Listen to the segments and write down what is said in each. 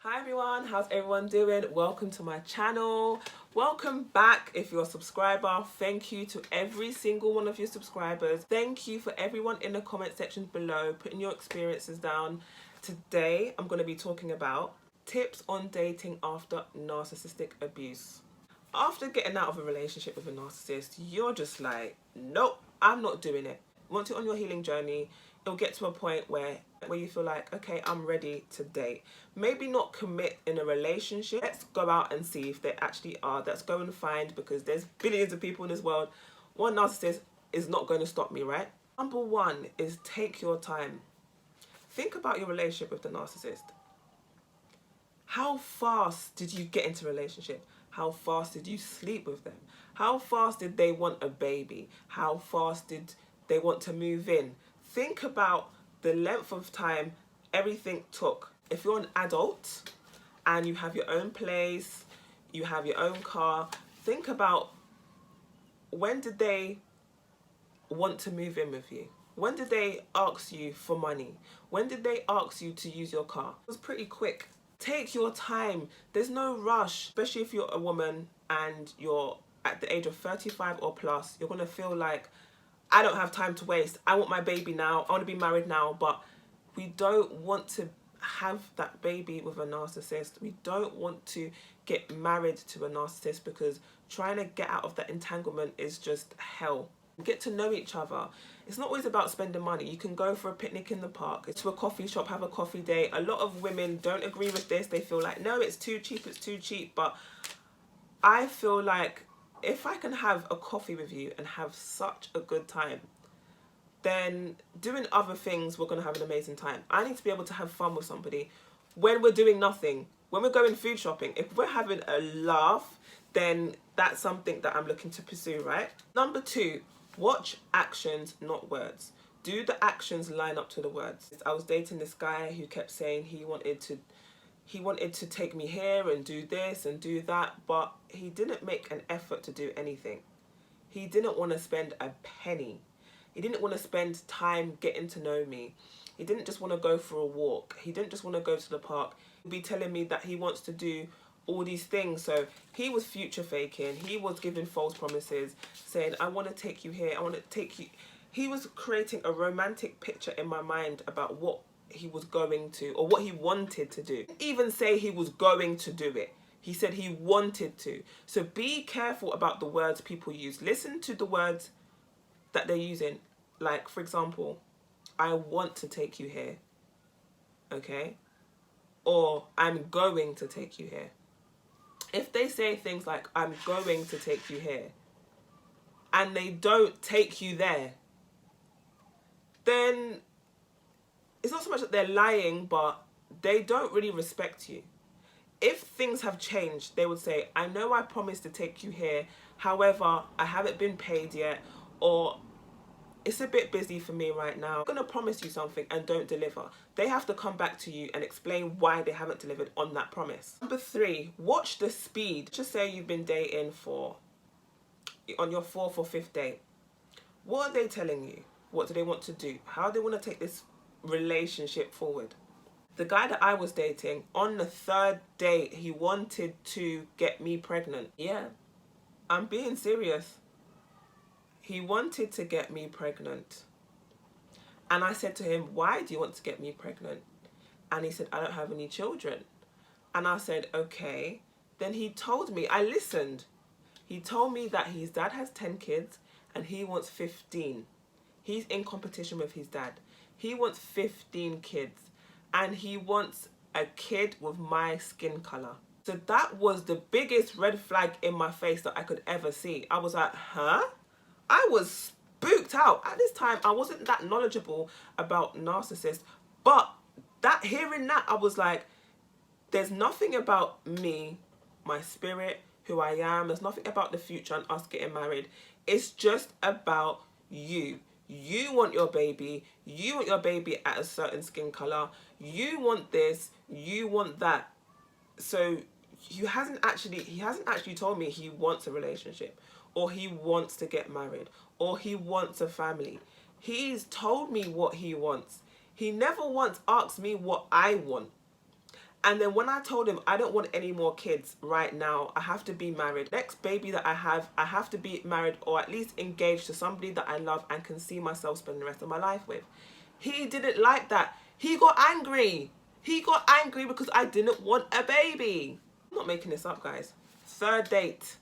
Hi everyone, how's everyone doing? Welcome to my channel. Welcome back if you're a subscriber. Thank you to every single one of your subscribers. Thank you for everyone in the comment section below putting your experiences down. Today I'm going to be talking about tips on dating after narcissistic abuse. After getting out of a relationship with a narcissist, you're just like, nope, I'm not doing it. Once you're on your healing journey, it'll get to a point where you feel like, okay, I'm ready to date. Maybe not commit in a relationship. Let's go out and see if they actually are. Let's go and find, because there's billions of people in this world. One narcissist is not going to stop me, right? Number one is take your time. Think about your relationship with the narcissist. How fast did you get into a relationship? How fast did you sleep with them? How fast did they want a baby? How fast did they want to move in? Think about the length of time everything took. If you're an adult and you have your own place, you have your own car, think about, when did they want to move in with you? When did they ask you for money? When did they ask you to use your car? It was pretty quick. Take your time. There's no rush, especially if you're a woman and you're at the age of 35 or plus. You're going to feel like, I don't have time to waste. I want my baby now. I want to be married now. But we don't want to have that baby with a narcissist. We don't want to get married to a narcissist, because trying to get out of that entanglement is just hell. Get to know each other. It's not always about spending money. You can go for a picnic in the park, to a coffee shop, have a coffee date. A lot of women don't agree with this. They feel like, no, it's too cheap, it's too cheap. But I feel like if I can have a coffee with you and have such a good time, then doing other things, we're going to have an amazing time. I need to be able to have fun with somebody when we're doing nothing. When we're going food shopping, if we're having a laugh, then that's something that I'm looking to pursue, right? Number two, watch actions, not words. Do the actions line up to the words? I was dating this guy who kept saying he wanted to take me here and do this and do that, but he didn't make an effort to do anything. He didn't want to spend a penny. He didn't want to spend time getting to know me. He didn't just want to go for a walk. He didn't just want to go to the park. He'd be telling me that he wants to do all these things. So he was future faking. He was giving false promises, saying, I want to take you here, I want to take you. He was creating a romantic picture in my mind about what he was going to, or what he wanted to do. He didn't even say he was going to do it. He said he wanted to. So be careful about the words people use. Listen to the words that they're using. Like, for example, I want to take you here. Okay? Or I'm going to take you here. If they say things like, I'm going to take you here, and they don't take you there, then it's not so much that they're lying, but they don't really respect you. If things have changed, they would say, I know I promised to take you here, however, I haven't been paid yet, or it's a bit busy for me right now. I'm going to promise you something and don't deliver. They have to come back to you and explain why they haven't delivered on that promise. Number three, watch the speed. Just say you've been dating on your 4th or 5th date. What are they telling you? What do they want to do? How do they want to take this relationship forward? The guy that I was dating, on the 3rd date, he wanted to get me pregnant. Yeah, I'm being serious. He wanted to get me pregnant. And I said to him, why do you want to get me pregnant? And he said, I don't have any children. And I said, okay. Then he told me, I listened. He told me that his dad has 10 kids and he wants 15. He's in competition with his dad. He wants 15 kids. And he wants a kid with my skin color. So that was the biggest red flag in my face that I could ever see. I was like, huh? I was spooked out. At this time, I wasn't that knowledgeable about narcissists, but hearing that, I was like, there's nothing about me, my spirit, who I am. There's nothing about the future and us getting married. It's just about you. You want your baby. You want your baby at a certain skin color. You want this. You want that. So he hasn't actually told me he wants a relationship, or he wants to get married, or he wants a family. He's told me what he wants. He never once asked me what I want. And then when I told him I don't want any more kids right now, I have to be married. Next baby that I have to be married or at least engaged to somebody that I love and can see myself spending the rest of my life with. He didn't like that. He got angry. He got angry because I didn't want a baby. I'm not making this up, guys. Third date.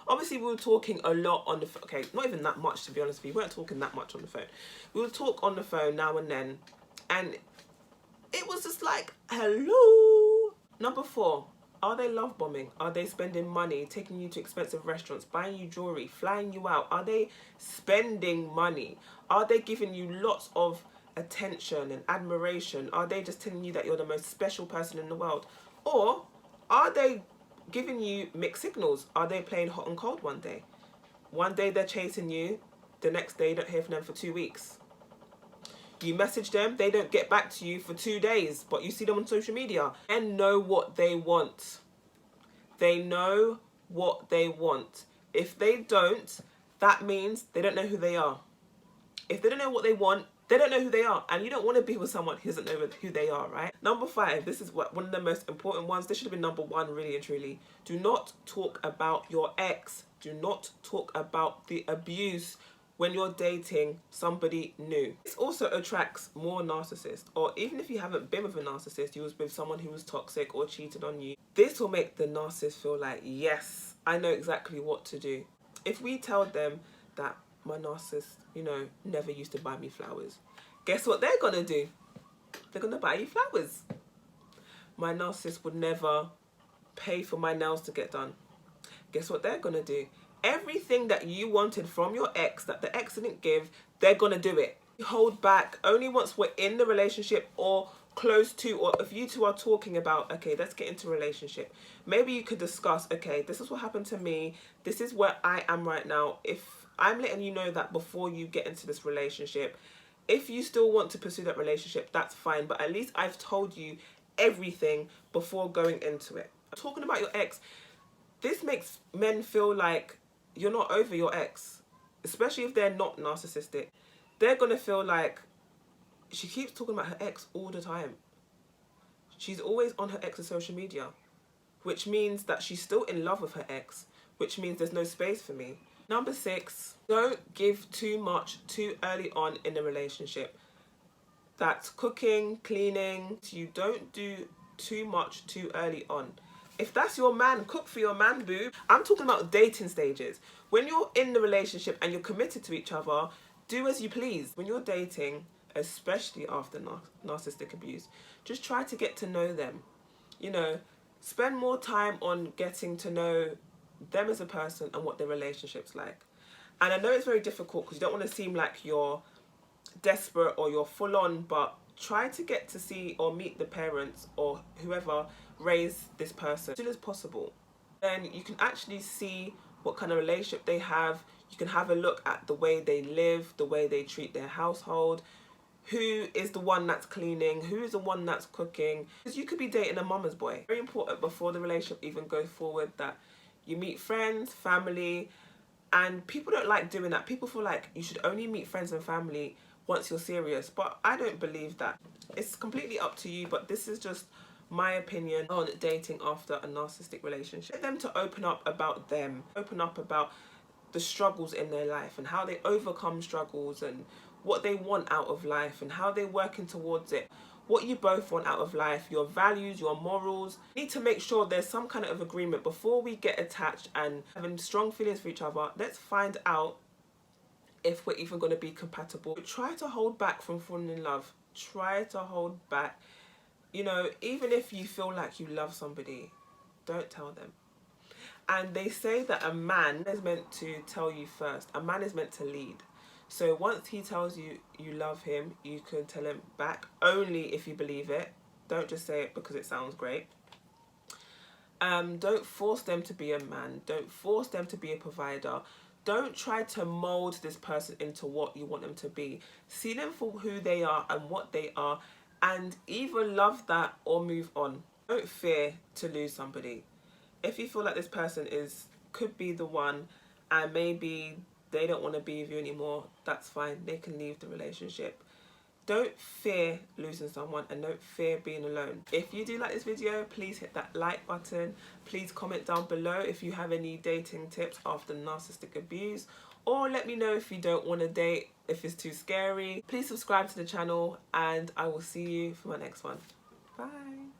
Obviously, we were talking a lot on the phone. Okay, not even that much, to be honest with you. We weren't talking that much on the phone. We would talk on the phone now and then. And it was just like, hello. Number 4, are they love bombing? Are they spending money, taking you to expensive restaurants, buying you jewelry, flying you out? Are they spending money? Are they giving you lots of attention and admiration? Are they just telling you that you're the most special person in the world? Or are they giving you mixed signals? Are they playing hot and cold one day? One day they're chasing you, the next day you don't hear from them for 2 weeks. You message them, they don't get back to you for 2 days, but you see them on social media and know what they want. They know what they want. If they don't, that means they don't know who they are. If they don't know what they want, they don't know who they are. And you don't want to be with someone who doesn't know who they are, right? Number 5, this is one of the most important ones. This should have been number 1, really and truly. Do not talk about your ex. Do not talk about the abuse when you're dating somebody new. This also attracts more narcissists. Or even if you haven't been with a narcissist, you was with someone who was toxic or cheated on you. This will make the narcissist feel like, yes, I know exactly what to do. If we tell them that my narcissist, never used to buy me flowers, guess what they're gonna do? They're gonna buy you flowers. My narcissist would never pay for my nails to get done. Guess what they're gonna do? Everything that you wanted from your ex that the ex didn't give, they're gonna do it. You hold back only once we're in the relationship or close to, or if you two are talking about, okay, let's get into a relationship. Maybe you could discuss, okay, this is what happened to me. This is where I am right now. If I'm letting you know that before you get into this relationship, if you still want to pursue that relationship, that's fine. But at least I've told you everything before going into it. Talking about your ex, this makes men feel like you're not over your ex, especially if they're not narcissistic. They're gonna feel like she keeps talking about her ex all the time. She's always on her ex's social media, which means that she's still in love with her ex, which means there's no space for me. Number 6, don't give too much too early on in the relationship. That's cooking, cleaning. You don't do too much too early on. If that's your man, cook for your man, boo. I'm talking about dating stages. When you're in the relationship and you're committed to each other, do as you please. When you're dating, especially after narcissistic abuse, just try to get to know them. Spend more time on getting to know them as a person and what their relationship's like. And I know it's very difficult because you don't want to seem like you're desperate or you're full on, but try to get to see or meet the parents or whoever raised this person as soon as possible. Then you can actually see what kind of relationship they have. You can have a look at the way they live, the way they treat their household, who is the one that's cleaning, who is the one that's cooking. Because you could be dating a mama's boy. Very important before the relationship even goes forward that you meet friends, family, and people don't like doing that. People feel like you should only meet friends and family once you're serious, but I don't believe that. It's completely up to you, but this is just my opinion on dating after a narcissistic relationship. Get them to open up about them, open up about the struggles in their life and how they overcome struggles and what they want out of life and how they're working towards it. What you both want out of life, your values, your morals. You need to make sure there's some kind of agreement before we get attached and having strong feelings for each other. Let's find out if we're even going to be compatible. Try to hold back from falling in love. Try to hold back. Even if you feel like you love somebody, don't tell them. And they say that a man is meant to tell you first. A man is meant to lead. So once he tells you you love him, you can tell him back only if you believe it. Don't just say it because it sounds great. Don't force them to be a man. Don't force them to be a provider. Don't try to mold this person into what you want them to be. See them for who they are and what they are, and either love that or move on. Don't fear to lose somebody. If you feel like this person could be the one and maybe they don't want to be with you anymore, that's fine. They can leave the relationship. Don't fear losing someone, and don't fear being alone. If you do like this video, please hit that like button. Please comment down below if you have any dating tips after narcissistic abuse, or let me know if you don't want to date, if it's too scary. Please subscribe to the channel, and I will see you for my next one. Bye.